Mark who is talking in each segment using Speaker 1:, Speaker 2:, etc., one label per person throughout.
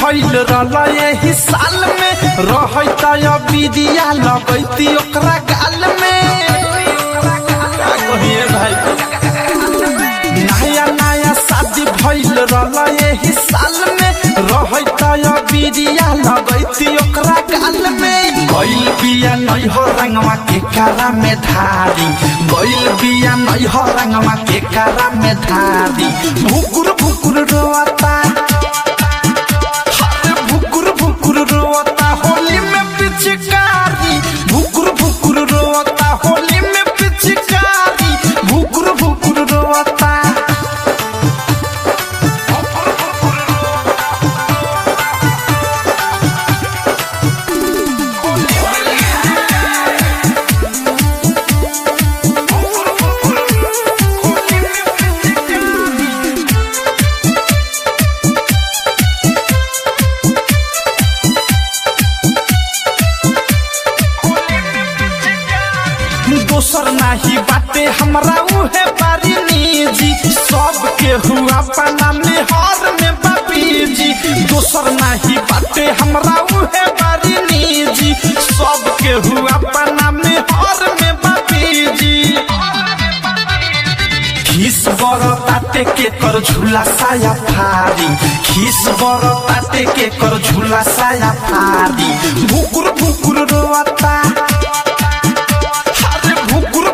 Speaker 1: भइल रहला यही साल में रहता या बिदिया लगैती ओकरा गाल में कहिए भाई नया नया शादी भइल रहला यही साल में रहता या बिदिया लगैती ओकरा गाल में गइल बिया नहीं हो रंगवा के कारा में धारी गइल बिया नहीं हो रंगवा के कारा में धारी भुकुर भुकुर रोता भुकुर भुकुर रोता होली में पिचकारी भुकुर भुकुर रोता होली में पिचकारी भुकुर भुकुर रोता दोसर नाही बाटे हमरा उहे बारी निजी सबके हुआ पना में हार में बापीजी दोसर नाही बाटे हमरा उहे बारी निजी सबके हुआ पना में हार में बापीजी खीस बरताते के कर झूला साया फारी खीस बरताते के कर झूला साया फारी भुकुर भुकुर रोता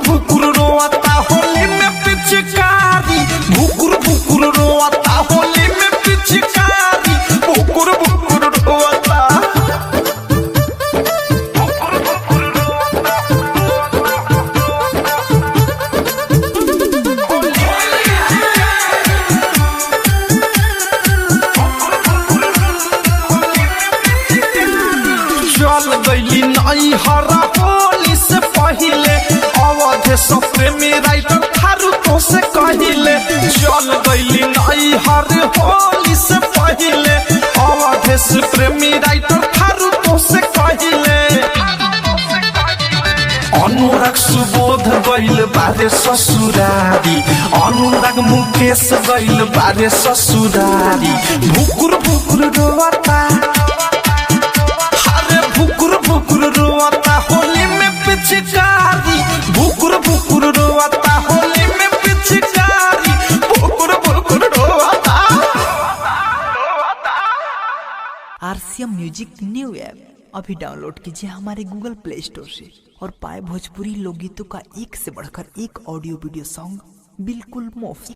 Speaker 1: भुकुर रोता होली में पिचकारी भुकुर भुकुर रोता होली में पिचकारी भुकुर भुकुर रोता चल गइली नई हरा होली से पहिले सब प्रेमी राइटर थारू तो से कहिले चल गइली नई हर होली से पहिले अवधेश प्रेमी राइटर थारू तो से कहिले अनुराग सुबोध गइल बारे ससुरारी अनुराग मुकेश गइल बारे ससुरारी भुकुर भुकुर रोता अरे भुकुर भुकुर रोता होली में पिचकारी भुकुर भुकुर रोता होली में पिचकारी भुकुर भुकुर रोता।
Speaker 2: आरसीएम म्यूजिक न्यू ऐप अभी डाउनलोड कीजिए हमारे गूगल प्ले स्टोर से और पाए भोजपुरी लोकगीतों का एक से बढ़कर एक ऑडियो वीडियो सॉन्ग बिल्कुल मुफ्त।